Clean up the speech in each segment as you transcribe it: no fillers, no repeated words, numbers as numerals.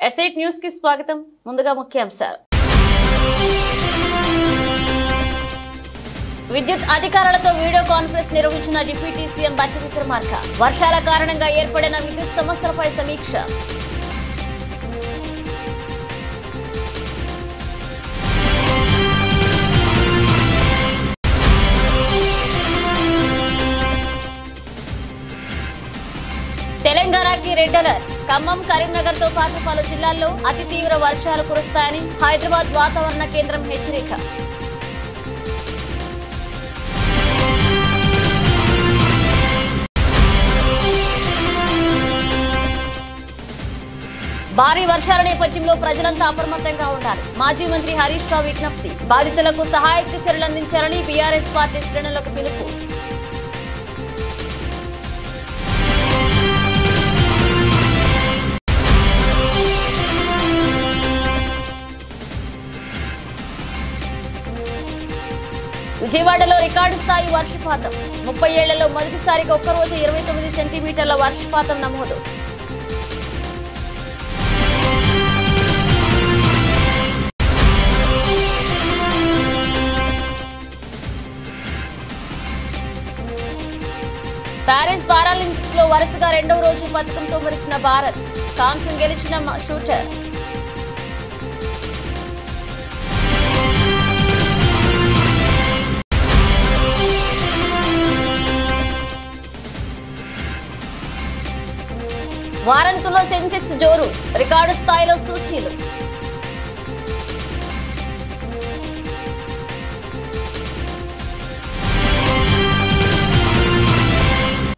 ఎస్ఐట్ news కి స్వాగతం. ముందుగా ముఖ్యాంశాలు. విద్యుత్ అధికారులతో వీడియో కాన్ఫరెన్స్ నిర్వహించిన డిప్యూటీ సీఎం బట్టి విక్రమార్క. వర్షాల కారణంగా ఏర్పడిన విద్యుత్ సమస్యలపై సమీక్ష. తెలంగాణకి రెడ్ అలర్ట్. ఖమ్మం, కరీంనగర్ తో పాటు పలు జిల్లాల్లో అతి తీవ్ర వర్షాలు కురుస్తాయని హైదరాబాద్ వాతావరణ కేంద్రం హెచ్చరిక. భారీ వర్షాల నేపథ్యంలో ప్రజలంతా అప్రమత్తంగా ఉండాలి. మాజీ మంత్రి హరీష్ రావు విజ్ఞప్తి. బాధితులకు సహాయక చర్యలు అందించాలని బీఆర్ఎస్ పార్టీ శ్రేణులకు పిలుపు. విజయవాడలో రికార్డు స్థాయి వర్షపాతం. 30 ఏళ్లలో మొదటిసారిగా ఒక్కరోజు 29 సెంటీమీటర్ల వర్షపాతం నమోదు. ప్యారిస్ పారాలింపిక్స్ లో వరుసగా రెండవ రోజు పథకంతో మురిసిన భారత్. కాంస్యం గెలిచిన షూటర్. వారంతులో సెన్సెక్స్ జోరు. రికార్డు స్థాయిలో సూచీలు.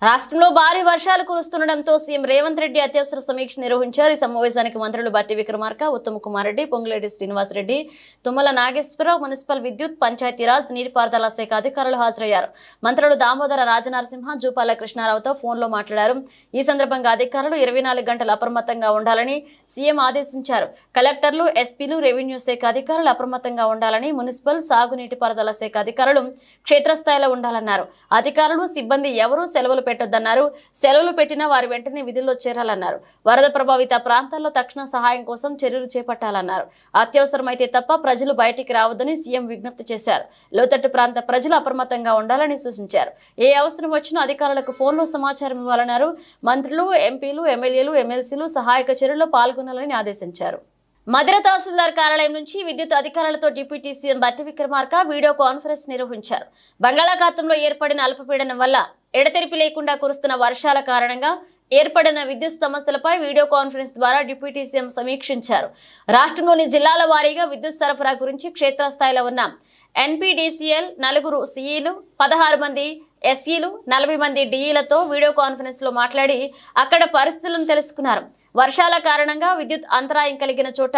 రాష్ట్రంలో భారీ వర్షాలు కురుస్తుండటంతో సీఎం రేవంత్ రెడ్డి అత్యవసర సమీక్ష నిర్వహించారు. ఈ సమావేశానికి మంత్రులు బట్టి విక్రమార్క, ఉత్తమ్ కుమార్ రెడ్డి, పొంగులేటి శ్రీనివాస్ రెడ్డి, తుమ్మల నాగేశ్వరరావు, మున్సిపల్, విద్యుత్, పంచాయతీరాజ్, నీటిపారుదల శాఖ అధికారులు హాజరయ్యారు. మంత్రులు దామోదర రాజనరసింహ, జూపాల కృష్ణారావుతో ఫోన్లో మాట్లాడారు. ఈ సందర్భంగా అధికారులు 24 గంటలు అప్రమత్తంగా ఉండాలని సీఎం ఆదేశించారు. కలెక్టర్లు, ఎస్పీలు, రెవెన్యూ శాఖ అధికారులు అప్రమత్తంగా ఉండాలని, మున్సిపల్, సాగునీటిపారుదల శాఖ అధికారులు క్షేత్రస్థాయిలో ఉండాలన్నారు. అధికారులు, సిబ్బంది ఎవరూ సెలవులు పెట్టొద్దన్నారు. సెలవులు పెట్టినా వారి వెంటనే విధుల్లో చేరాలన్నారు. వరద ప్రభావిత ప్రాంతాల్లో తక్షణ సహాయం కోసం చర్యలు చేపట్టాలన్నారు. అత్యవసరమైతే తప్ప ప్రజలు బయటికి రావద్దని సీఎం విజ్ఞప్తి చేశారు. లోతట్టు ప్రాంత ప్రజలు అప్రమత్తంగా ఉండాలని సూచించారు. ఏ అవసరం వచ్చినా అధికారులకు ఫోన్లో సమాచారం ఇవ్వాలన్నారు. మంత్రులు, ఎంపీలు, ఎమ్మెల్యేలు, ఎమ్మెల్సీలు సహాయక చర్యల్లో పాల్గొనాలని ఆదేశించారు. మధిర తహసీల్దార్ కార్యాలయం నుంచి విద్యుత్ అధికారులతో డిప్యూటీ సీఎం బట్టి విక్రమార్క వీడియో కాన్ఫరెన్స్ నిర్వహించారు. బంగాళాఖాతంలో ఏర్పడిన అల్పపీడనం వల్ల ఎడతెరిపి లేకుండా కురుస్తున్న వర్షాల కారణంగా ఏర్పడిన విద్యుత్ సమస్యలపై వీడియో కాన్ఫరెన్స్ ద్వారా డిప్యూటీ సీఎం సమీక్షించారు. రాష్ట్రంలోని జిల్లాల వారీగా విద్యుత్ సరఫరా గురించి క్షేత్రస్థాయిలో ఉన్న ఎన్పీడీసీఎల్ 4 సీఈలు, 16 మంది ఎస్ఈలు, 40 మంది డిఈలతో వీడియో కాన్ఫరెన్స్ లో మాట్లాడి అక్కడ పరిస్థితులను తెలుసుకున్నారు. వర్షాల కారణంగా విద్యుత్ అంతరాయం కలిగిన చోట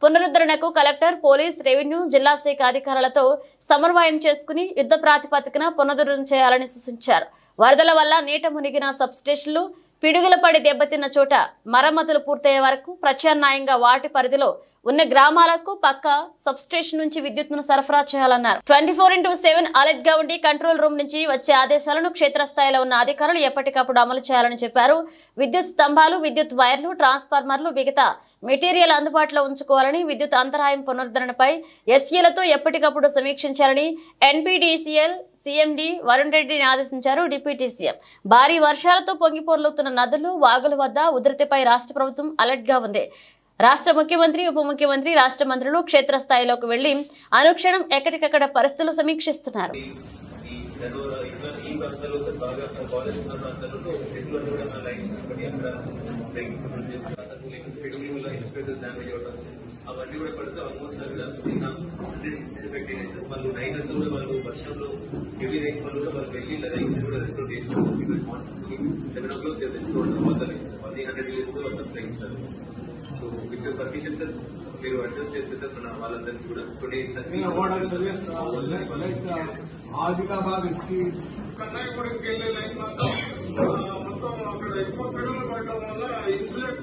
పునరుద్ధరణకు కలెక్టర్, పోలీస్, రెవెన్యూ, జిల్లా శాఖ అధికారులతో సమన్వయం చేసుకుని యుద్ధ ప్రాతిపదికన పునరుద్ధరణ చేయాలని సూచించారు. వరదల వల్ల నీట మునిగిన సబ్స్టేషన్లు, పిడుగుల పడి దెబ్బతిన్న చోట మరమ్మతులు పూర్తయ్యే వరకు ప్రత్యామ్నాయంగా వాటి పరిధిలో ఉన్న గ్రామాలకు పక్క సబ్స్టేషన్ నుంచి విద్యుత్తును సరఫరా చేయాలన్నారు. 24/7 అలర్ట్ గా ఉండి కంట్రోల్ రూమ్ నుంచి వచ్చే ఆదేశాలను క్షేత్రస్థాయిలో ఉన్న అధికారులు ఎప్పటికప్పుడు అమలు చేయాలని చెప్పారు. విద్యుత్ స్తంభాలు, విద్యుత్ వైర్లు, ట్రాన్స్ఫార్మర్లు, మిగతా మెటీరియల్ అందుబాటులో ఉంచుకోవాలని, విద్యుత్ అంతరాయం పునరుద్ధరణపై ఎస్ఈలతో ఎప్పటికప్పుడు సమీక్షించాలని ఎన్పీడీసీఎల్ సీఎండీ వరుణ్ రెడ్డిని ఆదేశించారు. డిప్యూటీ సీఎం భారీ వర్షాలతో పొంగిపోర్లుతున్న నదులు, వాగుల వద్ద ఉధృతిపై రాష్ట్ర ప్రభుత్వం అలర్ట్ గా ఉంది. రాష్ట్ర ముఖ్యమంత్రి, ఉప ముఖ్యమంత్రి, రాష్ట్ర మంత్రులు క్షేత్రస్థాయిలోకి వెళ్లి అనుక్షణం ఎక్కడికక్కడ పరిస్థితులు సమీక్షిస్తున్నారు. అవన్నీ కూడా పడితే ఆల్మోస్ట్ వాళ్ళు రైనర్స్ కూడా వాళ్ళు వర్షంలో హెవీ రైన్ వల్ల కూడా వాళ్ళు వెళ్ళి రైన్స్ కూడా రెస్టోర్ చేసినారు. 7 o'clock తెచ్చుకోవడం తర్వాత 100 days కూడా వాళ్ళు ప్రయత్నించారు. సో విత్ పర్మిషన్ సార్ మీరు అడ్జస్ట్ చేస్తే మన వాళ్ళందరికీ కూడా కన్నాయగూడకి వెళ్లే లైన్ మొత్తం అక్కడ ఎక్కువ పిల్లలు పడటం వల్ల ఇన్సులేట్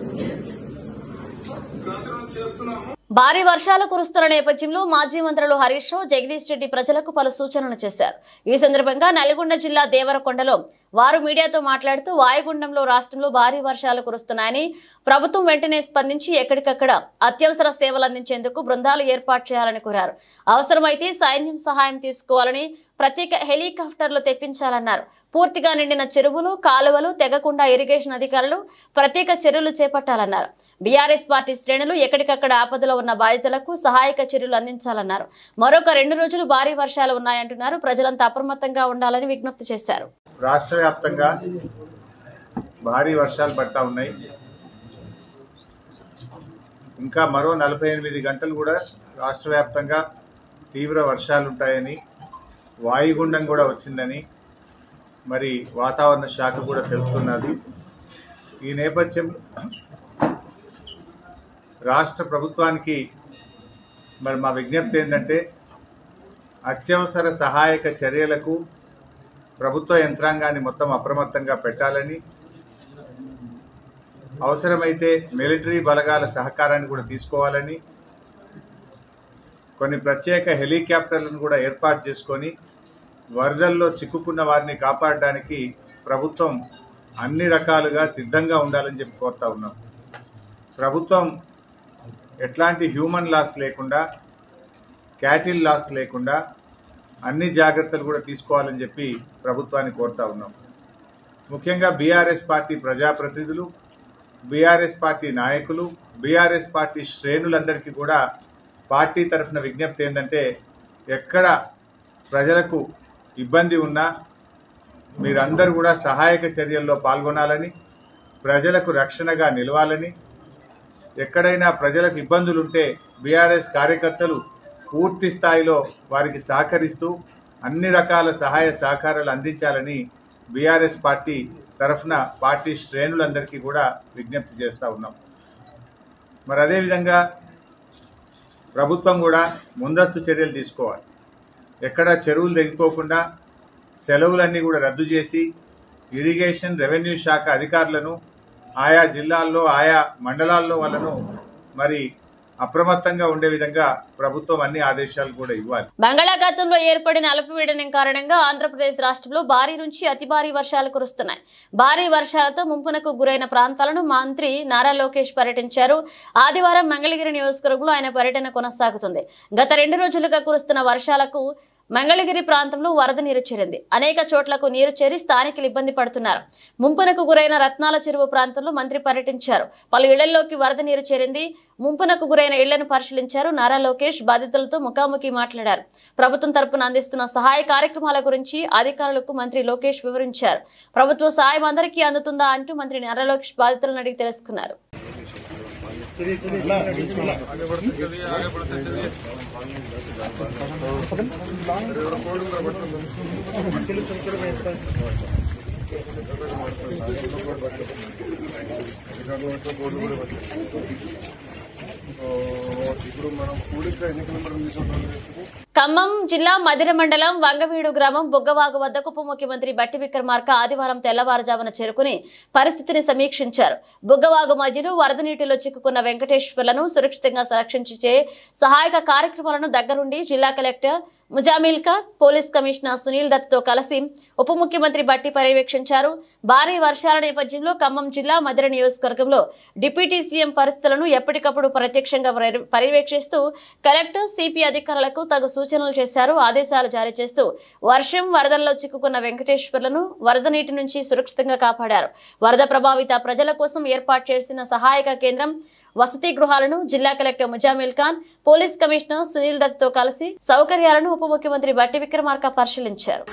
చేస్తున్నాము. భారీ వర్షాలు కురుస్తున్న నేపథ్యంలో మాజీ మంత్రులు హరీష్ రావు, జగదీష్ రెడ్డి ప్రజలకు పలు సూచనలు చేశారు. ఈ సందర్భంగా నల్గొండ జిల్లా దేవరకొండలో వారు మీడియాతో మాట్లాడుతూ వాయుగుండంలో రాష్ట్రంలో భారీ వర్షాలు కురుస్తున్నాయని, ప్రభుత్వం వెంటనే స్పందించి ఎక్కడికక్కడ అత్యవసర సేవలు అందించేందుకు బృందాలు ఏర్పాటు చేయాలని కోరారు. అవసరమైతే సైన్యం సహాయం తీసుకోవాలని, ప్రత్యేక హెలికాప్టర్లు తెప్పించాలన్నారు. పూర్తిగా నిండిన చెరువులు, కాలువలు తెగకుండా ఇరిగేషన్ అధికారులు ప్రత్యేక చర్యలు చేపట్టాలన్నారు. బీఆర్ఎస్ పార్టీ శ్రేణులు ఎక్కడికక్కడ ఆపదలో ఉన్న బాధితులకు సహాయక చర్యలు అందించాలన్నారు. మరొక 2 రోజులు భారీ వర్షాలు ఉన్నాయంటున్నారు. ప్రజలంతా అప్రమత్తంగా ఉండాలని విజ్ఞప్తి చేశారు. రాష్ట్ర వ్యాప్తంగా భారీ వర్షాలు పడతా ఉన్నాయి. ఇంకా మరో 48 గంటలు కూడా రాష్ట్ర వ్యాప్తంగా తీవ్ర వర్షాలు ఉంటాయని, వాయుగుండం కూడా వచ్చిందని మరి వాతావరణ శాఖ కూడా తెలుపుతున్నది. ఈ నేపథ్యంలో రాష్ట్ర ప్రభుత్వానికి మరి మా విజ్ఞప్తి ఏంటంటే, అత్యవసర సహాయక చర్యలకు ప్రభుత్వ యంత్రాంగాన్ని మొత్తం అప్రమత్తంగా పెట్టాలని, అవసరమైతే మిలిటరీ బలగాల సహకారాన్ని కూడా తీసుకోవాలని, కొన్ని ప్రత్యేక హెలికాప్టర్లను కూడా ఏర్పాటు చేసుకొని వరదల్లో చిక్కుకున్న వారిని కాపాడడానికి ప్రభుత్వం అన్ని రకాలుగా సిద్ధంగా ఉండాలని చెప్పి కోరుతా ఉన్నాం. ప్రభుత్వం ఎట్లాంటి హ్యూమన్ లాస్ లేకుండా, క్యాటిల్ లాస్ లేకుండా అన్ని జాగ్రత్తలు కూడా తీసుకోవాలని చెప్పి ప్రభుత్వాన్ని కోరుతా ఉన్నాం. ముఖ్యంగా బీఆర్ఎస్ పార్టీ ప్రజాప్రతినిధులు, బీఆర్ఎస్ పార్టీ నాయకులు, బీఆర్ఎస్ పార్టీ శ్రేణులందరికీ కూడా పార్టీ తరఫున విజ్ఞప్తి ఏంటంటే, ఎక్కడ ప్రజలకు ఇబ్బంది ఉన్నా మీరందరూ కూడా సహాయక చర్యల్లో పాల్గొనాలని, ప్రజలకు రక్షణగా నిలవాలని, ఎక్కడైనా ప్రజలకు ఇబ్బందులు ఉంటే బీఆర్ఎస్ కార్యకర్తలు పూర్తి స్థాయిలో వారికి సహకరిస్తూ అన్ని రకాల సహాయ సహకారాలు అందించాలని బీఆర్ఎస్ పార్టీ తరఫున పార్టీ శ్రేణులందరికీ కూడా విజ్ఞప్తి చేస్తూ ఉన్నాం. మరి అదేవిధంగా ప్రభుత్వం కూడా ముందస్తు చర్యలు తీసుకోవాలి. ఎక్కడ చెరువులు తెగిపోకుండా సెలవులన్నీ కూడా రద్దు చేసి ఇరిగేషన్, రెవెన్యూ శాఖ అధికారులను ఆయా జిల్లాల్లో, ఆయా మండలాల్లో వాళ్ళను మరి అప్రమత్తంగా ఉండే విధంగా ప్రభుత్వం అన్ని ఆదేశాలు కూడా ఇవ్వాలి. బంగాళాఖాతంలో ఏర్పడిన అల్పపీడనం కారణంగా ఆంధ్రప్రదేశ్ రాష్ట్రంలో భారీ నుంచి అతి భారీ వర్షాలు కురుస్తున్నాయి. భారీ వర్షాలతో ముంపునకు గురైన ప్రాంతాలను మంత్రి నారా లోకేష్ పర్యటించారు. ఆదివారం మంగళగిరి నియోజకవర్గంలో ఆయన పర్యటన కొనసాగుతుంది. గత 2 రోజులుగా కురుస్తున్న వర్షాలకు మంగళగిరి ప్రాంతంలో వరద నీరు చేరింది. అనేక చోట్లకు నీరు చేరి స్థానికులు ఇబ్బంది పడుతున్నారు. ముంపునకు గురైన రత్నాల చెరువు ప్రాంతంలో మంత్రి పర్యటించారు. పలు ఇళ్లలోకి వరద నీరు చేరింది. ముంపునకు గురైన ఇళ్లను పరిశీలించారు. నారా లోకేష్ బాధితులతో ముఖాముఖి మాట్లాడారు. ప్రభుత్వం తరపున అందిస్తున్న సహాయ కార్యక్రమాల గురించి అధికారులకు మంత్రి లోకేష్ వివరించారు. ప్రభుత్వ సాయం అందరికీ అందుతుందా అంటూ మంత్రి నారా లోకేష్ బాధితులను అడిగి తెలుసుకున్నారు. ఖమ్మం జిల్లా మదిర మండలం వంగవీడు గ్రామం బుగ్గవాగు వద్దకు ఉప ముఖ్యమంత్రి బట్టి విక్రమార్క ఆదివారం తెల్లవారుజామున చేరుకుని పరిస్థితిని సమీక్షించారు. బుగ్గవాగు మధ్యలో వరద నీటిలో చిక్కుకున్న వెంకటేశ్వర్లను సురక్షితంగా సంరక్షించే సహాయక కార్యక్రమాలను దగ్గరుండి జిల్లా collector Muzammil Khan, police commissioner Sunil Dutt తో కలిసి ఉప ముఖ్యమంత్రి బట్టి పర్యవేక్షించారు. భారీ వర్షాల నేపథ్యంలో ఖమ్మం జిల్లా మదిర నియోజకవర్గంలో డిప్యూటీ సీఎం పరిస్థితులను ఎప్పటికప్పుడు ప్రత్యక్షంగా పర్యవేక్షిస్తూ కలెక్టర్, సిపి అధికారులకు తగు సూచనలు చేశారు. ఆదేశాలు జారీ చేస్తూ వర్షం, వరదల్లో చిక్కుకున్న వెంకటేశ్వర్లను వరద నీటి నుంచి సురక్షితంగా కాపాడారు. వరద ప్రభావిత ప్రజల కోసం ఏర్పాటు చేసిన సహాయక కేంద్రం, వసతి గృహాలను జిల్లా collector Muzammil Khan, police commissioner Sunil Dutt తో కలిసి సౌకర్యాలను ఉప ముఖ్యమంత్రి బట్టి విక్రమార్క పరిశీలించారు.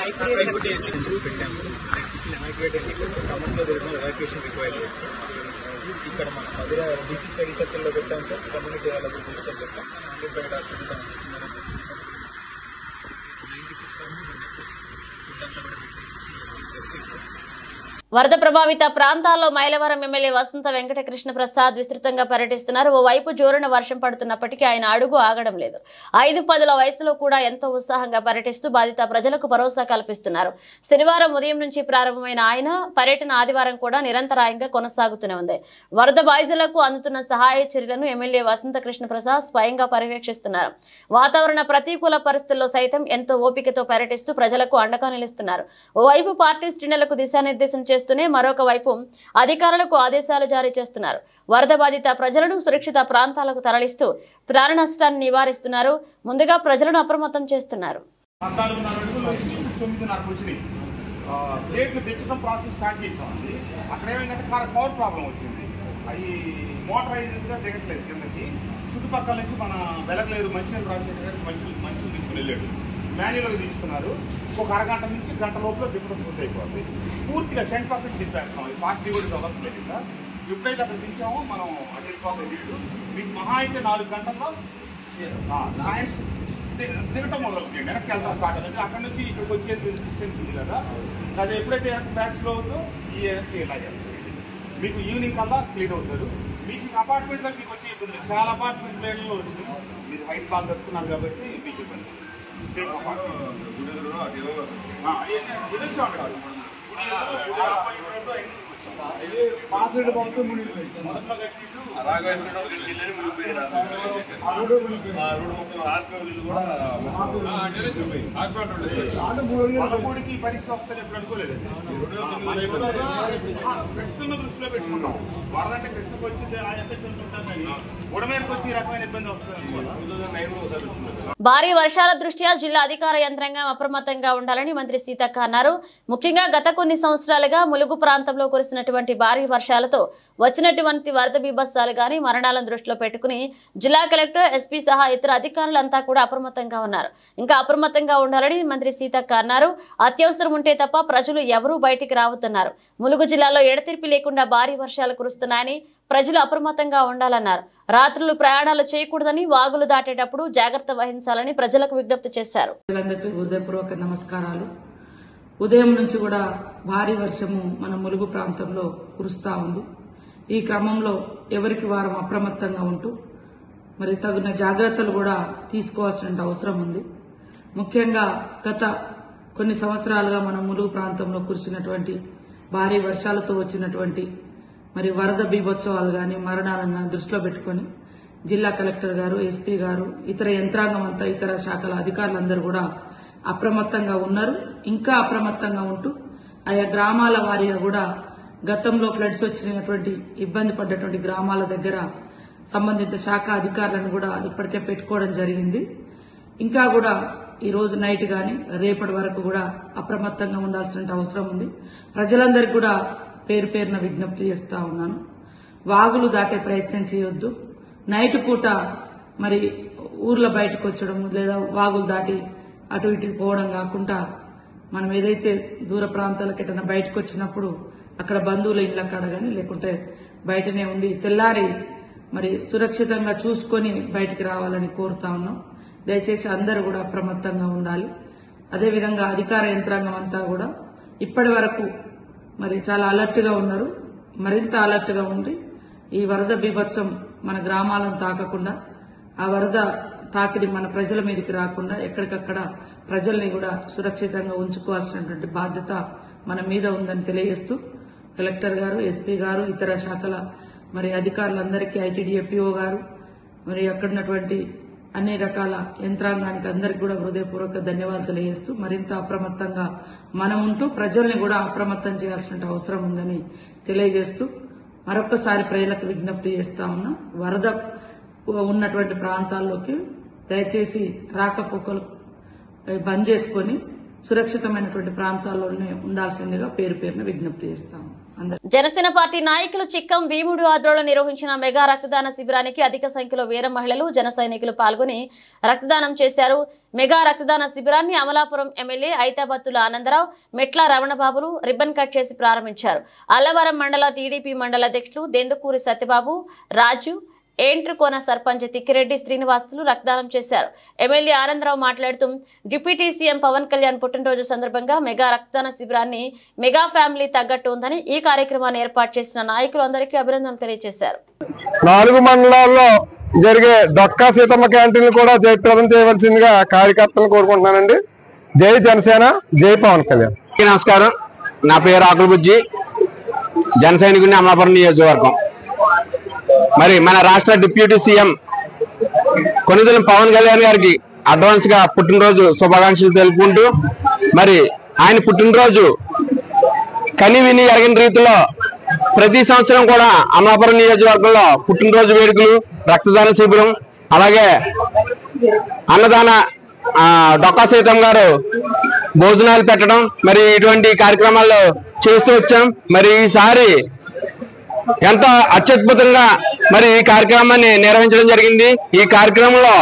ఇక్కడ మన మధుర బీసీ స్టడీ సర్కిల్లో పెట్టాం సార్. కమ్యూనిటీ వాళ్ళకి చూస్తాం పెట్టాం. ప్రైవేట్ హాస్పిటల్ 96 వరద ప్రభావిత ప్రాంతాల్లో మైలవరం ఎమ్మెల్యే వసంత వెంకట కృష్ణ ప్రసాద్ విస్తృతంగా పర్యటిస్తున్నారు. ఓవైపు జోరున వర్షం పడుతున్నప్పటికీ ఆయన అడుగు ఆగడం లేదు. 5-10 వయసులో కూడా ఎంతో ఉత్సాహంగా పర్యటిస్తూ బాధిత ప్రజలకు భరోసా కల్పిస్తున్నారు. శనివారం ఉదయం నుంచి ప్రారంభమైన ఆయన పర్యటన ఆదివారం కూడా నిరంతరాయంగా కొనసాగుతూనే ఉంది. వరద బాధితులకు అందుతున్న సహాయ చర్యలను ఎమ్మెల్యే వసంత కృష్ణ ప్రసాద్ స్వయంగా పర్యవేక్షిస్తున్నారు. వాతావరణ ప్రతికూల పరిస్థితుల్లో సైతం ఎంతో ఓపికతో పర్యటిస్తూ ప్రజలకు అండగా నిలుస్తున్నారు. ఓవైపు పార్టీ శ్రేణులకు దిశానిర్దేశం చేస్తూనే మరొక వైపు అధికారులకు ఆదేశాలు జారీ చేస్తున్నారు. వరద బాధిత ప్రజలను సురక్షిత ప్రాంతాలకు తరలిస్తూ ప్రాణ నష్టాన్ని నివారిస్తున్నారు. ముందుగా ప్రజలను అప్రమత్తం చేస్తున్నారు. చుట్టుపక్కల నుంచి మన వెలగలేరు మంచినీళ్ళు మంచిని తీసుకుని వెళ్ళాడు. మాన్యువల్గా తీసుకున్నారు. ఒక అరగంట నుంచి గంట లోపల దింపడం పూర్తి అయిపోతుంది. పూర్తిగా 100% దింపేస్తాం. ఈ పార్టీ కూడా అవ్వట్లేదు. ఇంకా ఎప్పుడైతే అక్కడ దించామో మనం అటు వెళ్ళిపోతాం. నీళ్ళు మీకు మహా అయితే 4 గంటల్లో సైన్స్ దిగటం మొదలుతుంది. వెనక్కి వెళ్తాం స్టార్ట్ అవుతుంది. అక్కడ నుంచి ఇక్కడికి వచ్చేది డిస్టెన్స్ ఉంది కదా, అది ఎప్పుడైతే వెనక్కి బ్యాక్స్లో అవుతుందో ఈ వెనక్కి ఇలా చేస్తుంది. మీకు ఈవినింగ్ కల్లా క్లియర్ అవుతారు. మీకు అపార్ట్మెంట్లో మీకు వచ్చే ఇబ్బంది చాలా అపార్ట్మెంట్ ప్లేన్లో వచ్చినాయి. మీరు హైట్ బాగా కట్టుకున్నారు కాబట్టి మీకు ఇబ్బంది. సేమ్ పదమూడుకి పరిస్థితి వస్తాను ఎప్పుడు అనుకోలేదు. కృష్ణను దృష్టిలో పెట్టుకుంటాం. వరదంటే కృష్ణకు వచ్చింది ఆ ఎఫెక్ట్ అనుకుంటాం, కానీ ఉడమేరకు వచ్చి ఈ రకమైన ఇబ్బంది వస్తుంది. భారీ వర్షాల దృష్ట్యా జిల్లా అధికార యంత్రాంగం అప్రమత్తంగా ఉండాలని మంత్రి సీతక్క అన్నారు. ముఖ్యంగా గత కొన్ని సంవత్సరాలుగా ములుగు ప్రాంతంలో కురిసినటువంటి భారీ వర్షాలతో వచ్చినటువంటి వరద బీభత్సాలు గాని మరణాలను దృష్టిలో పెట్టుకుని జిల్లా కలెక్టర్, ఎస్పీ సహా ఇతర అధికారులంతా కూడా అప్రమత్తంగా ఉన్నారు. ఇంకా అప్రమత్తంగా ఉండాలని మంత్రి సీతక్క అన్నారు. అత్యవసరం ఉంటే తప్ప ప్రజలు ఎవరూ బయటికి రావద్దన్నారు. ములుగు జిల్లాలో ఎడతెరిపి లేకుండా భారీ వర్షాలు కురుస్తున్నాయని ప్రజలు అప్రమత్తంగా ఉండాలన్నారు. రాత్రులు ప్రయాణాలు చేయకూడదని, వాగులు దాటేటప్పుడు జాగ్రత్త వహించాలని ప్రజలకు విజ్ఞప్తి చేశారు. హృదయపూర్వక నమస్కారాలు. ఉదయం నుంచి కూడా భారీ వర్షము మన ములుగు ప్రాంతంలో కురుస్తా ఉంది. ఈ క్రమంలో ఎవరికి వారం అప్రమత్తంగా ఉంటూ మరి తగిన జాగ్రత్తలు కూడా తీసుకోవాల్సిన అవసరం ఉంది. ముఖ్యంగా గత కొన్ని సంవత్సరాలుగా మన ములుగు ప్రాంతంలో కురిసినటువంటి భారీ వర్షాలతో వచ్చినటువంటి మరి వరద బీభోత్సవాలు గాని మరణాలను దృష్టిలో పెట్టుకుని జిల్లా కలెక్టర్ గారు, ఎస్పీ గారు, ఇతర యంత్రాంగం అంతా, ఇతర శాఖల అధికారులందరూ కూడా అప్రమత్తంగా ఉన్నారు. ఇంకా అప్రమత్తంగా ఉంటూ ఆయా గ్రామాల వారీగా కూడా గతంలో ఫ్లడ్స్ వచ్చినటువంటి ఇబ్బంది పడ్డటువంటి గ్రామాల దగ్గర సంబంధిత శాఖ అధికారులను కూడా ఇప్పటికే పెట్టుకోవడం జరిగింది. ఇంకా కూడా ఈ రోజు నైట్ గాని రేపటి వరకు కూడా అప్రమత్తంగా ఉండాల్సిన అవసరం ఉంది. ప్రజలందరికీ కూడా పేరు పేరున విజ్ఞప్తి చేస్తా ఉన్నాను. వాగులు దాటే ప్రయత్నం చేయొద్దు. నైట్ పూట మరి ఊర్ల బయటకు వచ్చడం లేదా వాగులు దాటి అటు ఇటుకు పోవడం కాకుండా మనం ఏదైతే దూర ప్రాంతాలకు ఎటైనా బయటకు వచ్చినప్పుడు అక్కడ బంధువుల ఇళ్ల కాడ గాని లేకుంటే బయటనే ఉండి తెల్లారి మరి సురక్షితంగా చూసుకొని బయటికి రావాలని కోరుతా ఉన్నాం. దయచేసి అందరూ కూడా అప్రమత్తంగా ఉండాలి. అదేవిధంగా అధికార యంత్రాంగం అంతా కూడా ఇప్పటి వరకు మరి చాలా అలర్ట్ గా ఉన్నారు. మరింత అలర్ట్ గా ఉండి ఈ వరద బీభత్సం మన గ్రామాలను తాకకుండా, ఆ వరద తాకిడి మన ప్రజల మీదకి రాకుండా ఎక్కడికక్కడ ప్రజల్ని కూడా సురక్షితంగా ఉంచుకోవాల్సినటువంటి బాధ్యత మన మీద ఉందని తెలియజేస్తూ కలెక్టర్ గారు, ఎస్పీ గారు, ఇతర శాఖల మరి అధికారులందరికీ, ఐటీడీఏపీఓ గారు, మరి అక్కడున్నటువంటి అన్ని రకాల యంత్రాంగానికి అందరికీ కూడా హృదయపూర్వక ధన్యవాదాలు తెలియజేస్తూ మరింత అప్రమత్తంగా మనం ఉంటూ ప్రజల్ని కూడా అప్రమత్తం చేయాల్సిన అవసరం ఉందని తెలియజేస్తూ మరొకసారి ప్రజలకు విజ్ఞప్తి చేస్తా ఉన్నా. వరద ఉన్నటువంటి ప్రాంతాల్లోకి దయచేసి రాకపోకలు బంద్ చేసుకుని సురక్షితమైనటువంటి ప్రాంతాల్లోనే ఉండాల్సిందిగా పేరు పేరున విజ్ఞప్తి చేస్తాము. జనసేన పార్టీ నాయకులు చిక్కం భీముడు ఆధ్వర్యంలో నిర్వహించిన మెగా రక్తదాన శిబిరానికి అధిక సంఖ్యలో వీర మహిళలు జన సైనికులు పాల్గొని రక్తదానం చేశారు. మెగా రక్తదాన శిబిరాన్ని అమలాపురం ఎమ్మెల్యే ఐతాబత్తుల ఆనందరావు, మెట్ల రమణబాబులు రిబ్బన్ కట్ చేసి ప్రారంభించారు. అల్లవరం మండల టీడీపీ మండల అధ్యక్షులు దెందుకూరి సత్యబాబు, రాజు, ఏంట్రుకోన సర్పంచ్ తిక్కిరెడ్డి శ్రీనివాసులు రక్తదానం చేశారు. ఎమ్మెల్యే ఆనందరావు మాట్లాడుతూ డిప్యూటీ సీఎం పవన్ కళ్యాణ్ పుట్టినరోజు సందర్భంగా మెగా రక్తదాన శిబిరాన్ని మెగా ఫ్యామిలీ తగ్గట్టు ఉందని ఈ కార్యక్రమాన్ని ఏర్పాటు చేసిన నాయకులందరికీ అభినందనలు తెలియజేశారు. 4 మండలాల్లో జరిగే డొక్కా సీతమ్మ క్యాంటీన్లు కూడా జయప్రదం చేయవలసిందిగా కార్యకర్తలను కోరుకుంటున్నానండి. జై జనసేన, జై పవన్ కళ్యాణ్. నమస్కారం, నా పేరు ఆకుల బుజ్జి, జన సైనికుడిని, అమలాపురం నియోజకవర్గం. మరి మన రాష్ట్ర డిప్యూటీ సీఎం కొనిదెల పవన్ కళ్యాణ్ గారికి అడ్వాన్స్ గా పుట్టినరోజు శుభాకాంక్షలు తెలుపుకుంటూ, మరి ఆయన పుట్టినరోజు కని విని ఎరగిన రీతిలో ప్రతి సంవత్సరం కూడా అమలాపురం నియోజకవర్గంలో పుట్టినరోజు వేడుకలు, రక్తదాన శిబిరం, అలాగే అన్నదాన డొక్కా సీతం గారు భోజనాలు పెట్టడం, మరి ఇటువంటి కార్యక్రమాలు చేస్తూ వచ్చాం. మరి ఈసారి ఎంతో అత్యద్భుతంగా మరి ఈ కార్యక్రమాన్ని నిర్వహించడం జరిగింది. ఈ కార్యక్రమంలో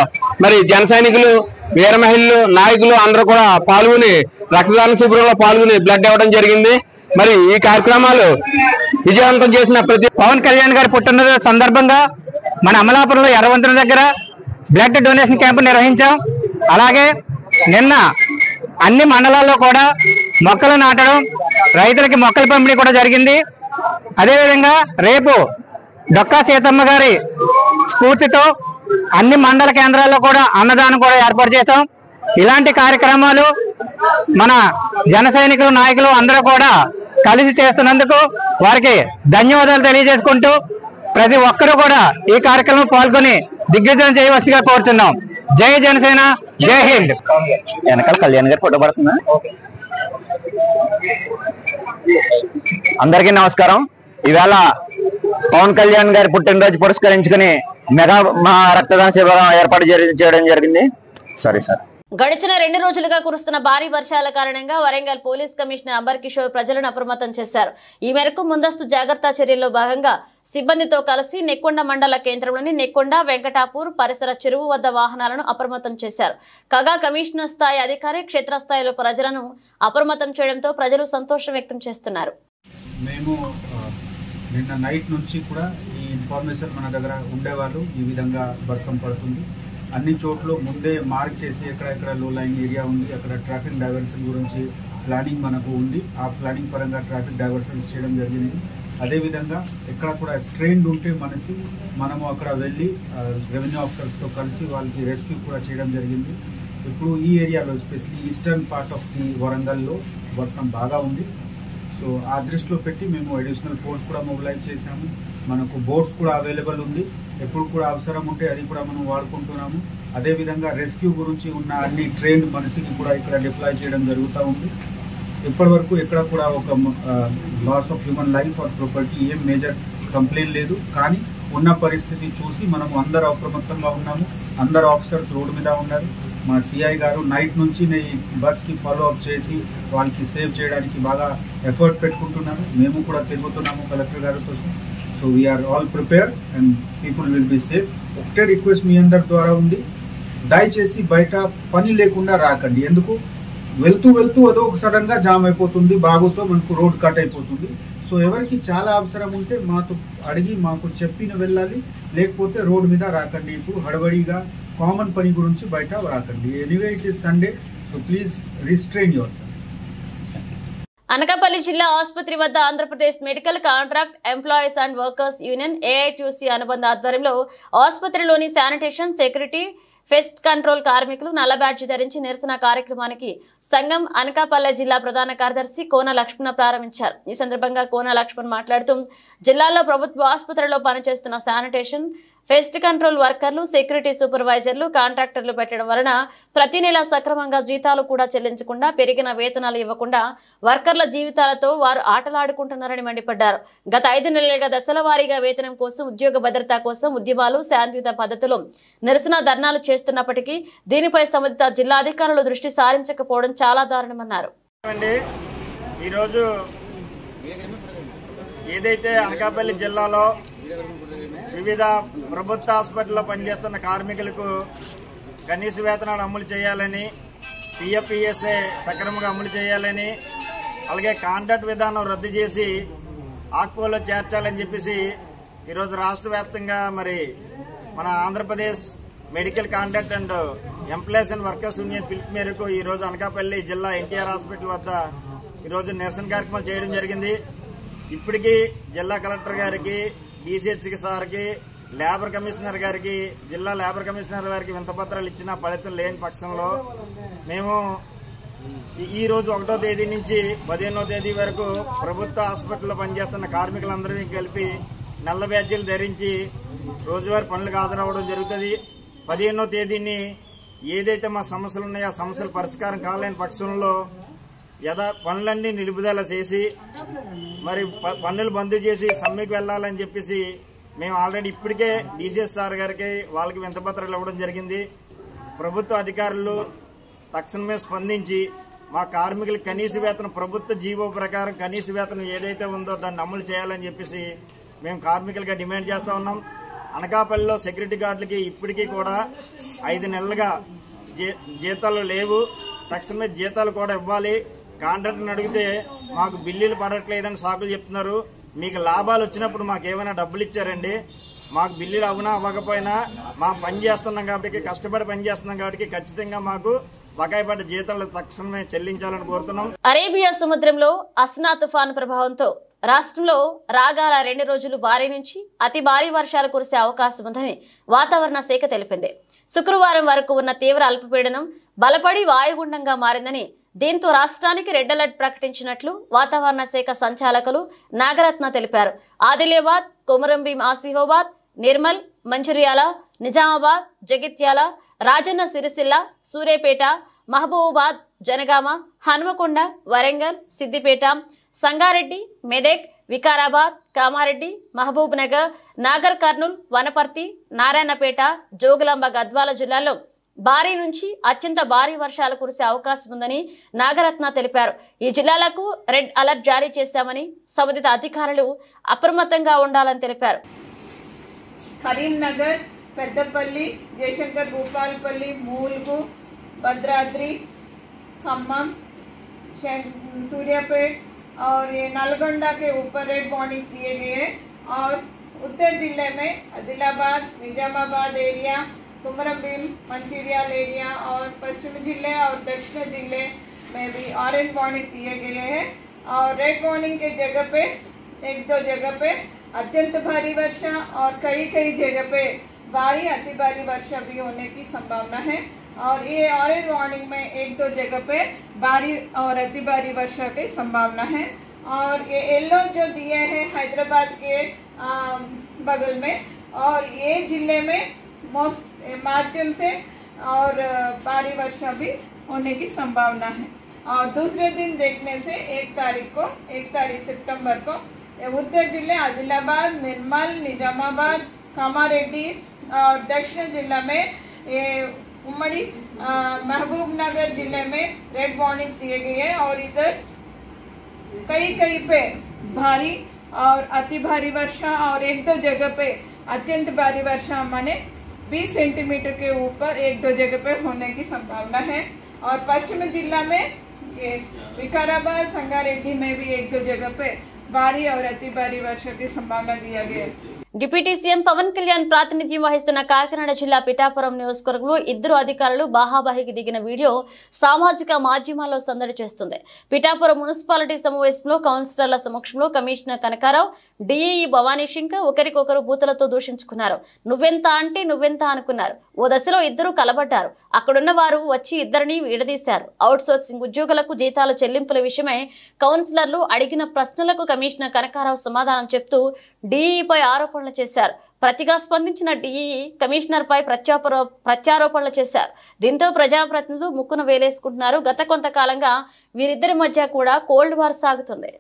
మరి జన సైనికులు, వీర మహిళలు, నాయకులు అందరూ కూడా పాల్గొని రక్తదాన శిబిరంలో పాల్గొని బ్లడ్ ఇవ్వడం జరిగింది. మరి ఈ కార్యక్రమాలు విజయవంతం చేసిన ప్రతి పవన్ కళ్యాణ్ గారి పుట్టినరోజు సందర్భంగా మన అమలాపురంలో ఎర్రవంతుల దగ్గర బ్లడ్ డొనేషన్ క్యాంపు నిర్వహించాం. అలాగే నిన్న అన్ని మండలాల్లో కూడా మొక్కలు నాటడం, రైతులకి మొక్కల పంపిణీ కూడా జరిగింది. అదేవిధంగా రేపు డొక్కా సీతమ్మ గారి స్ఫూర్తితో అన్ని మండల కేంద్రాల్లో కూడా అన్నదానం కూడా ఏర్పాటు చేశాం. ఇలాంటి కార్యక్రమాలు మన జన సైనికులు, నాయకులు అందరూ కూడా కలిసి చేస్తున్నందుకు వారికి ధన్యవాదాలు తెలియజేసుకుంటూ ప్రతి ఒక్కరూ కూడా ఈ కార్యక్రమంలో పాల్గొని దిగ్విజయం చేయవలసిగా కోరుతున్నాం. జై జనసేన, జై హింద్. వెనకాల కళ్యాణ్ గారు ఫోటో పడుతుందా? అందరికీ నమస్కారం. ఇవాళ పవన్ కళ్యాణ్ గారి పుట్టినరోజు పురస్కరించుకుని మెగా రక్తదాన శిబిరం ఏర్పాటు చేయడం జరిగింది. Sorry sir. గడిచిన 2 రోజులుగా కురుస్తున్న భారీ వర్షాల కారణంగా వరంగల్ పోలీస్ కమిషనర్ అంబర్ కిషోర్ ప్రజలను అప్రమత్తం చేశారు. ఈ మేరకు ముందస్తు జాగ్రత్త చర్యల్లో భాగంగా సిబ్బందితో కలిసి నెక్కొండ మండల కేంద్రంలోని నెక్కొండ, వెంకటాపూర్ పరిసర చెరువు వద్ద వాహనాలను అప్రమత్తం చేశారు. కాగా కమిషనర్ స్థాయి అధికారి క్షేత్రస్థాయిలో ప్రజలను అప్రమత్తం చేయడంతో ప్రజలు సంతోషం వ్యక్తం చేస్తున్నారు. మేము నిన్న నైట్ నుంచి కూడా ఈ ఇన్ఫర్మేషన్ మన దగ్గర ఉండేవాళ్ళు ఈ విధంగా వర్షం పడుతుంది. అన్ని చోట్ల ముందే మార్క్ చేసి ఎక్కడెక్కడ లో లైన్ ఏరియా ఉంది, అక్కడ ట్రాఫిక్ డైవర్షన్ గురించి ప్లానింగ్ మనకు ఉంది. ఆ ప్లానింగ్ పరంగా ట్రాఫిక్ డైవర్షన్స్ చేయడం జరిగింది. అదేవిధంగా ఎక్కడ కూడా స్ట్రెయిన్ ఉంటే మనము అక్కడ వెళ్ళి రెవెన్యూ ఆఫీసర్స్తో కలిసి వాళ్ళకి రెస్క్యూ కూడా చేయడం జరిగింది. ఇప్పుడు ఈ ఏరియాలో especially eastern part of the వరంగల్లో వర్షం బాగా ఉంది. సో ఆ దృష్టిలో పెట్టి మేము అడిషనల్ ఫోర్స్ కూడా మొబిలైజ్ చేశాము. మనకు బోట్స్ కూడా అవైలబుల్ ఉంది. ఎప్పుడు కూడా అవసరం ఉంటే అది కూడా మనం వాడుకుంటున్నాము. అదేవిధంగా రెస్క్యూ గురించి ఉన్న అన్ని ట్రైన్డ్ మనిషిని కూడా ఇక్కడ డిప్లాయ్ చేయడం జరుగుతూ ఉంది. ఇప్పటి వరకు ఎక్కడ కూడా ఒక loss of human life or property ఏం మేజర్ కంప్లైంట్ లేదు. కానీ ఉన్న పరిస్థితి చూసి మనము అందరూ అప్రమత్తంగా ఉన్నాము. అందరు ఆఫీసర్స్ రోడ్డు మీద ఉన్నారు. మా సిఐ గారు నైట్ నుంచి ఈ బస్కి ఫాలో అప్ చేసి వాళ్ళకి సేవ్ చేయడానికి బాగా ఎఫర్ట్ పెట్టుకుంటున్నారు. మేము కూడా తిరుగుతున్నాము కలెక్టర్ గారితో. So we are all prepare and people will be safe. ఒకటే రిక్వెస్ట్ మీ అందరి ద్వారా ఉంది, దయచేసి బయట పని లేకుండా రాకండి. ఎందుకు వెళ్తూ అదో సడన్ గా జామ్ అయిపోతుంది, బాగుతో మనకు రోడ్ కట్ అయిపోతుంది. సో ఎవరికి చాలా అవసరం ఉంటే మాతో అడిగి మాకు చెప్పిన వెళ్ళాలి, లేకపోతే రోడ్ మీద రాకండి. ఇప్పుడు హడబడిగా కామన్ పని గురించి బయట రాకండి. Anyway it is Sunday, so please restrain your self. Anakapalli జిల్లా ఆసుపత్రి వద్ద Andhra Pradesh medical contract employees and workers union AITUC అనుబంధ ఆధ్వర్యంలో ఆసుపత్రిలోని శానిటేషన్, సెక్యూరిటీ, పెస్ట్ కంట్రోల్ కార్మికులు నల్ల బ్యాడ్జీ ధరించి నిరసన కార్యక్రమానికి సంఘం అనకాపల్లి జిల్లా ప్రధాన కార్యదర్శి కోన లక్ష్మణ ప్రారంభించారు. ఈ సందర్భంగా కోన లక్ష్మణ్ మాట్లాడుతూ జిల్లాలో ప్రభుత్వ ఆసుపత్రిలో పనిచేస్తున్న శానిటేషన్, పెస్ట్ కంట్రోల్ వర్కర్లు, సెక్యూరిటీ సూపర్వైజర్లు, కాంట్రాక్టర్లు పెట్టడం వలన ప్రతి నెల సక్రమంగా జీతాలు కూడా చెల్లించకుండా, పెరిగిన వేతనాలు ఇవ్వకుండా వర్కర్ల జీవితాలతో వారు ఆటలాడుకుంటున్నారని మండిపడ్డారు. గత 5 నెలలుగా దశల వారీగా వేతనం కోసం, ఉద్యోగ భద్రత కోసం ఉద్యమాలు శాంతియుత పద్ధతిలో నిరసన ధర్నాలు చేస్తున్నప్పటికీ దీనిపై సంబంధిత జిల్లా అధికారులు దృష్టి సారించకపోవడం చాలా దారుణమన్నారు. ఈరోజు ఏదైతే అనకాపల్లి జిల్లాలో వివిధ ప్రభుత్వ హాస్పిటల్లో పనిచేస్తున్న కార్మికులకు కనీస వేతనాలు అమలు చేయాలని, పిఎఫ్ఈఎస్ఏ సక్రమంగా అమలు చేయాలని, అలాగే కాంట్రాక్ట్ విధానం రద్దు చేసి ఆక్వాలో చేర్చాలని చెప్పేసి ఈరోజు రాష్ట్ర వ్యాప్తంగా మరి మన Andhra Pradesh medical contract and employees and workers union పిలుపు మేరకు ఈరోజు అనకాపల్లి జిల్లా ఎన్టీఆర్ హాస్పిటల్ వద్ద ఈరోజు నిరసన కార్యక్రమాలు చేయడం జరిగింది. ఇప్పటికీ జిల్లా కలెక్టర్ గారికి, డిసిహెచ్కి సార్కి, లేబర్ కమిషనర్ గారికి, జిల్లా లేబర్ కమిషనర్ గారికి వింతపత్రాలు ఇచ్చిన ఫలితం లేని పక్షంలో మేము ఈ రోజు 1వ తేదీ నుంచి 15వ తేదీ వరకు ప్రభుత్వ హాస్పిటల్లో పనిచేస్తున్న కార్మికులందరినీ కలిపి నల్ల బ్యాడ్జీలు ధరించి రోజువారీ పనులకు హాజరవ్వడం జరుగుతుంది. 15వ తేదీని ఏదైతే మా సమస్యలు ఉన్నాయో ఆ సమస్యల పరిష్కారం కాలేని పక్షంలో పనులన్నీ నిలుపుదల చేసి మరి పన్నులు బంద్ చేసి సమ్మెకు వెళ్లాలని చెప్పేసి మేము ఆల్రెడీ ఇప్పటికే డిసిఎస్ సార్ గారికి వాళ్ళకి వింతపత్రాలు ఇవ్వడం జరిగింది. ప్రభుత్వ అధికారులు తక్షణమే స్పందించి మా కార్మికులకు కనీస వేతనం ప్రభుత్వ జీవో ప్రకారం కనీస వేతనం ఏదైతే ఉందో దాన్ని అమలు చేయాలని చెప్పేసి మేము కార్మికులుగా డిమాండ్ చేస్తా ఉన్నాం. అనకాపల్లిలో సెక్యూరిటీ గార్డులకి ఇప్పటికీ కూడా 5 నెలలుగా జీతాలు లేవు. తక్షణమే జీతాలు కూడా ఇవ్వాలి. కాంట్రాక్టర్ని అడిగితే మాకు బిల్లులు పడట్లేదని సాకులు చెప్తున్నారు. మీకు లాభాలు వచ్చినప్పుడు మాకు ఏమైనా డబ్బులు ఇచ్చారండి? మాకు బిల్లులు అవ్వకపోయినా మా పని చేస్తున్నాం కాబట్టి, కష్టపడి పని చేస్తున్నాం కాబట్టి ఖచ్చితంగా మాకు బకాయిపడ్డ జీతాలు తక్షణమే చెల్లించాలని కోరుతున్నాం. అరేబియా సముద్రంలో అస్నా తుఫాను ప్రభావంతో రాష్ట్రంలో రాగల 2 రోజులు భారీ నుంచి అతి భారీ వర్షాలు కురిసే అవకాశం ఉందని వాతావరణ శాఖ తెలిపింది. శుక్రవారం వరకు ఉన్న తీవ్ర అల్పపీడనం బలపడి వాయుగుండంగా మారిందని, దీంతో రాష్ట్రానికి రెడ్ అలర్ట్ ప్రకటించినట్లు వాతావరణ శాఖ సంచాలకులు నాగరత్న తెలిపారు. ఆదిలాబాద్, కొమరంభీం ఆసిఫాబాద్, నిర్మల్, మంచిర్యాల, నిజామాబాద్, జగిత్యాల, రాజన్న సిరిసిల్ల, సూర్యాపేట, మహబూబాబాద్, జనగామ, హన్మకొండ, వరంగల్, సిద్దిపేట, సంగారెడ్డి, మెదక్, వికారాబాద్, కామారెడ్డి, మహబూబ్ నగర్, నాగర్ కర్నూల్, వనపర్తి, నారాయణపేట, జోగులాంబ, గద్వాల జిల్లాల్లో భారీ నుంచి అత్యంత భారీ వర్షాలు కురిసే అవకాశం ఉందని నాగరత్న తెలిపారు. ఈ జిల్లాలకు రెడ్ అలర్ట్ జారీ చేశామని, సంబంధిత అధికారులు అప్రమత్తంగా ఉండాలని తెలిపారు. కరీంనగర్, పెద్దపల్లి, जयशंकर, भूपालपल्ली, मूलगु, भद्राद्री, खम्मम, सूर्यापेट और ये नलगोंडा के ऊपर रेड वार्निंग्स दिए गए हैं. और उत्तर जिले में आदिलाबाद, निजामाबाद एरिया, कुमरभीम, मंचिर्याल एरिया और पश्चिमी जिले और दक्षिण जिले में भी ऑरेंज वार्निंग दिए गए हैं. और रेड वार्निंग के जगह पे 1-2 जगह पे अत्यंत भारी वर्षा और कई जगह पे भारी अति भारी वर्षा भी होने की संभावना है. और ये ऑरेंज वार्निंग में 1-2 जगह पे भारी और अति भारी वर्षा की संभावना है. और ये येलो जो दिए हैं हैदराबाद के बगल में, और ये जिले में माध्यम से और भारी वर्षा भी होने की संभावना है. और दूसरे दिन देखने से 1 तारीख सितंबर को उत्तर जिले आदिलाबाद, निर्मल, निजामाबाद, कामारेड्डी और दक्षिण जिला में ये उम्मड़ी महबूब नगर जिले में रेड वार्निंग दिए गए हैं. और इधर कई पे भारी और अति भारी वर्षा और 1-2 जगह पे अत्यंत भारी वर्षा माने 20 सेंटीमीटर के ऊपर 1-2 जगह पे होने की संभावना है. और पश्चिमी जिला में ये विकाराबाद, संगारेड्डी में भी 1-2 जगह पे भारी और अति भारी वर्षा की संभावना दिया गया है. డిప్యూటీ సీఎం పవన్ కళ్యాణ్ ప్రాతినిధ్యం వహిస్తున్న కాకినాడ జిల్లా పిఠాపురం నియోజకవర్గంలో 2 అధికారులు బాహాబాహికి దిగిన వీడియో సామాజిక మాధ్యమాల్లో సందడి చేస్తుంది. పిఠాపురం మున్సిపాలిటీ సమావేశంలో కౌన్సిలర్ల సమక్షంలో కమిషనర్ కనకారావు, డిఈఈ భవానీ శంకర్ ఒకరికొకరు బూతులతో దూషించుకున్నారు. నువ్వెంత అంటే నువ్వెంత అనుకున్నారు. ఓ దశలో ఇద్దరు కలబడ్డారు. అక్కడున్న వారు వచ్చి ఇద్దరిని విడదీశారు. అవుట్ సోర్సింగ్ ఉద్యోగులకు జీతాల చెల్లింపుల విషయమై కౌన్సిలర్లు అడిగిన ప్రశ్నలకు కమిషనర్ కనకారావు సమాధానం చెప్తూ డిఈఈపై ఆరోపణలు చేశారు. ప్రతిగా స్పందించిన డిఈఈ కమిషనర్ పై ప్రత్యారోపణలు చేశారు. దీంతో ప్రజాప్రతినిధులు ముక్కున వేలేసుకుంటున్నారు. గత కొంతకాలంగా వీరిద్దరి మధ్య కూడా కోల్డ్ వార్ సాగుతుంది.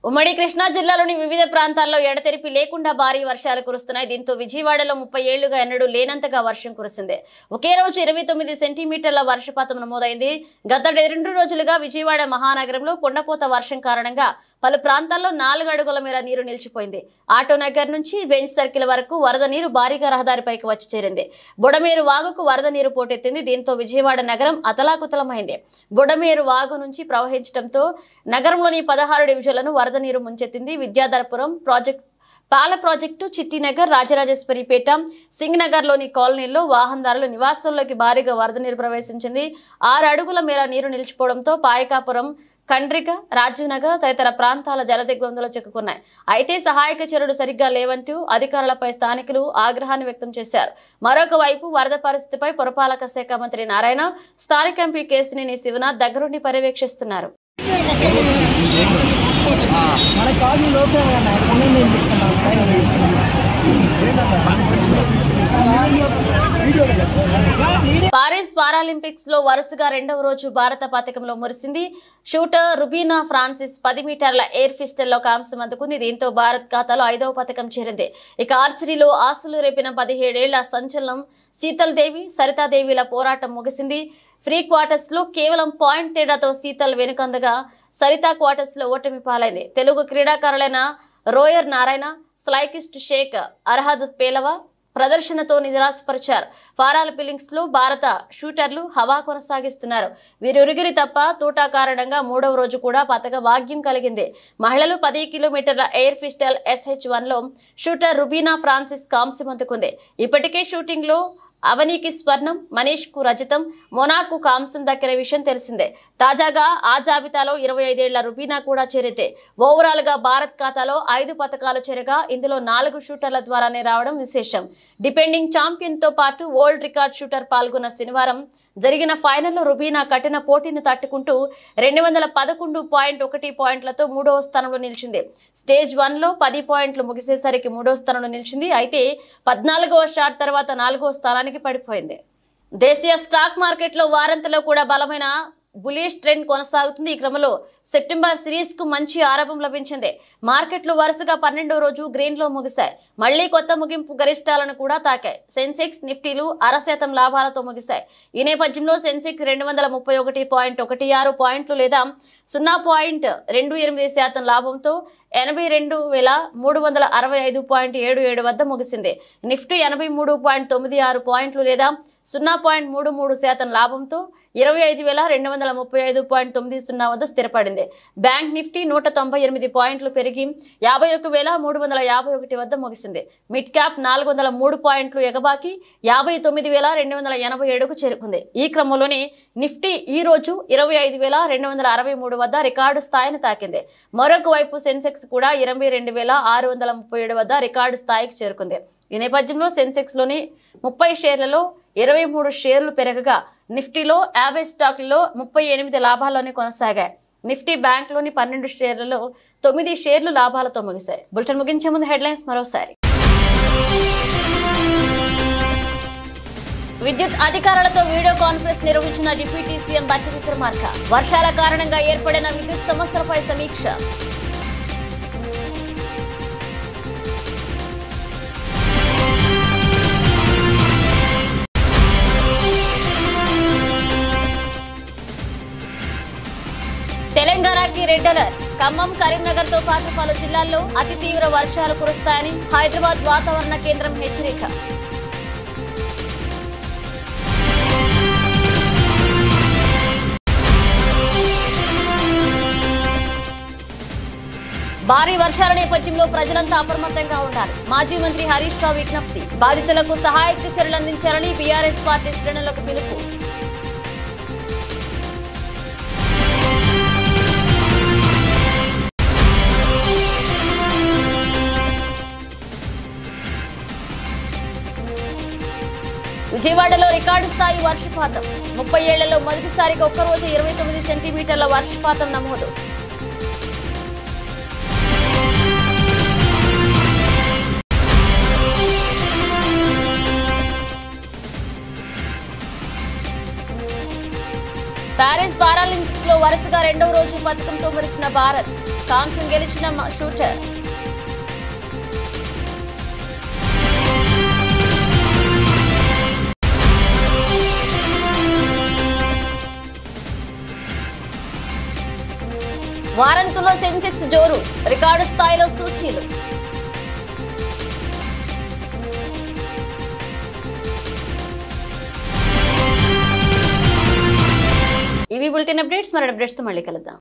ఉమ్మడి కృష్ణా జిల్లాలోని వివిధ ప్రాంతాల్లో ఎడతెరిపి లేకుండా భారీ వర్షాలు కురుస్తున్నాయి. దీంతో విజయవాడలో 30 ఏళ్లుగా ఎన్నడూ లేనంతగా వర్షం కురిసింది. ఒకే రోజు 29 సెంటీమీటర్ల వర్షపాతం నమోదైంది. గత 2 రోజులుగా విజయవాడ మహానగరంలో కుండపోత వర్షం కారణంగా పలు ప్రాంతాల్లో 4 అడుగుల మేర నీరు నిలిచిపోయింది. ఆటోనగర్ నుంచి బెంచ్ సర్కిల్ వరకు వరద నీరు భారీగా రహదారిపైకి వచ్చి చేరింది. బుడమేరు వాగుకు వరద నీరు పోటెత్తింది. దీంతో విజయవాడ నగరం అతలాకుతలమైంది. బుడమేరు వాగు నుంచి ప్రవహించడంతో నగరంలోని 16 డివిజన్లను వరద నీరు ముంచెత్తింది. విద్యాధరపురం పాల ప్రాజెక్టు, చిట్టినగర్, రాజరాజేశ్వరిపేట, సింగ్ నగర్ లోని కాలనీల్లో వాహనదారుల నివాసంలోకి భారీగా వరద నీరు ప్రవేశించింది. 6 అడుగుల మేర నీరు నిలిచిపోవడంతో పాయకాపురం, కండ్రిక, రాజీవ్ నగర్ తదితర ప్రాంతాల జలదిగ్బంధంలో చిక్కుకున్నాయి. అయితే సహాయక చర్యలు సరిగ్గా లేవంటూ అధికారులపై స్థానికులు ఆగ్రహాన్ని వ్యక్తం చేశారు. మరొక వైపు వరద పరిస్థితిపై పురపాలక శాఖ మంత్రి నారాయణ, స్థానిక ఎంపీ కేశినేని శివనాథ్ దగ్గరుండి పర్యవేక్షిస్తున్నారు. పారిస్ పారాలింపిక్స్ లో వరుసగా 2వ రోజు భారత పతకంలో మురిసింది. షూటర్ రుబీనా ఫ్రాన్సిస్ 10 మీటర్ల ఎయిర్ పిస్టల్ లో కాంస్యం అందుకుంది. దీంతో భారత్ ఖాతాలో 5వ పతకం చేరింది. ఇక ఆర్చరీలో ఆశలు రేపిన 17 ఏళ్ల సంచలనం శీతల్ దేవి, సరితాదేవిల పోరాటం ముగిసింది. ఫ్రీ క్వార్టర్స్ లో కేవలం పాయింట్ తేడాతో శీతల్ వెనుకందగా సరితా క్వార్టర్స్ లో ఓటమి పాలైంది. తెలుగు క్రీడాకారులైన రోయర్ నారాయణ, స్లైకిస్ట్ షేక్ అర్హద్ పేలవా ప్రదర్శనతో నిరాశపరిచారు. పారాలింపిక్స్ లో భారత షూటర్లు హవా కొనసాగిస్తున్నారు. వీరిరుగిరి తప్ప తోటా కారణంగా 3వ రోజు కూడా పతక భాగ్యం కలిగింది. మహిళలు 10 కిలోమీటర్ల ఎయిర్ పిస్టల్ SH1 లో షూటర్ రుబీనా ఫ్రాన్సిస్ కాంస్యం అందుకుంది. ఇప్పటికే షూటింగ్ లో అవనీకి స్వర్ణం, మనీష్ కు రజతం, మొనాకు కాంస్యం దక్కిన విషయం తెలిసిందే. తాజాగా ఆ జాబితాలో 25 ఏళ్ల రుబీనా కూడా చేరితే ఓవరాల్ గా భారత్ ఖాతాలో 5 పతకాలు చేరగా ఇందులో 4 షూటర్ల ద్వారానే రావడం విశేషం. డిపెండింగ్ ఛాంపియన్ తో పాటు వరల్డ్ రికార్డ్ షూటర్ పాల్గొన్న శనివారం జరిగిన ఫైనల్లో రుబీనా కఠిన పోటీని తట్టుకుంటూ 211.1 పాయింట్లతో 3వ స్థానంలో నిలిచింది. స్టేజ్ 1 లో 10 పాయింట్లు ముగిసేసరికి 3వ స్థానంలో నిలిచింది. అయితే 14వ షాట్ తర్వాత 4వ స్థానానికి పడిపోయింది. దేశీయ స్టాక్ మార్కెట్ లో వారాంతంలో కూడా బలమైన బులిష్ ట్రెండ్ కొనసాగుతుంది. ఈ క్రమంలో సెప్టెంబర్ సిరీస్ కు మంచి ఆరంభం లభించింది. మార్కెట్లు వరుసగా 12వ రోజు గ్రీన్ లో ముగిశాయి. మళ్లీ కొత్త ముగింపు గరిష్టాలను కూడా తాకాయి. సెన్సెక్స్, నిఫ్టీలు 0.5% లాభాలతో ముగిశాయి. ఈ నేపథ్యంలో సెన్సెక్స్ 231.16 పాయింట్లు లేదా 0.28% లాభంతో 82,365.77 వద్ద ముగిసింది. నిఫ్టీ 83.96 పాయింట్లు లేదా 0.33% లాభంతో 25,235.90 వద్ద స్థిరపడింది. బ్యాంక్ నిఫ్టీ 198 పాయింట్లు పెరిగి 51,351 వద్ద ముగిసింది. మిడ్ క్యాప్ 403 పాయింట్లు ఎగబాకి 59,287కు చేరుకుంది. ఈ క్రమంలోనే నిఫ్టీ ఈ రోజు 25,263 వద్ద రికార్డు స్థాయిని తాకింది. మరొక వైపు సెన్సెక్స్ కూడా 22,637 వద్ద రికార్డు స్థాయికి చేరుకుంది. ఈ నేపథ్యంలో సెన్సెక్స్ లోని 30 షేర్లలో 23 షేర్లు పెరగగా నిఫ్టీలో 50 స్టాక్లలో 38 లాభాల్లోనే కొనసాగాయి. నిఫ్టీ బ్యాంక్ లోని 12 షేర్లలో 9 షేర్లు లాభాలతో ముగిశాయి. బులెటిన్ ముగించే ముందు హెడ్లైన్స్ మరోసారి. విద్యుత్ అధికారులతో వీడియో కాన్ఫరెన్స్ నిర్వహించిన డిప్యూటీ సీఎం బట్టి విక్రమార్క. వర్షాల కారణంగా ఏర్పడిన విద్యుత్ సమస్యలపై సమీక్ష. తెలంగాణకి రెడ్ అలర్ట్. ఖమ్మం, కరీంనగర్ తో పాటు పలు జిల్లాల్లో అతి తీవ్ర వర్షాలు కురుస్తాయని హైదరాబాద్ వాతావరణ కేంద్రం హెచ్చరిక. భారీ వర్షాల నేపథ్యంలో ప్రజలంతా అప్రమత్తంగా ఉండాలి. మాజీ మంత్రి హరీష్ రావు విజ్ఞప్తి. బాధితులకు సహాయక చర్యలు అందించాలని బీఆర్ఎస్ పార్టీ శ్రేణులకు పిలుపు. విజయవాడలో రికార్డు స్థాయి వర్షపాతం. 30 ఏళ్లలో మొదటిసారిగా ఒక్కరోజు 29 సెంటీమీటర్ల వర్షపాతం నమోదు. ప్యారిస్ పారాలింపిక్స్ లో వరుసగా రెండవ రోజు పతకంతో మురిసిన భారత్. కాంస్యం గెలిచిన షూటర్. వారాంతంలో సెన్సెక్స్ జోరు, రికార్డు స్థాయిలో సూచీలు. ఇవి బులెటిన్ అప్డేట్స్. మరో అప్డేట్స్ తో మళ్ళీ కలుద్దాం.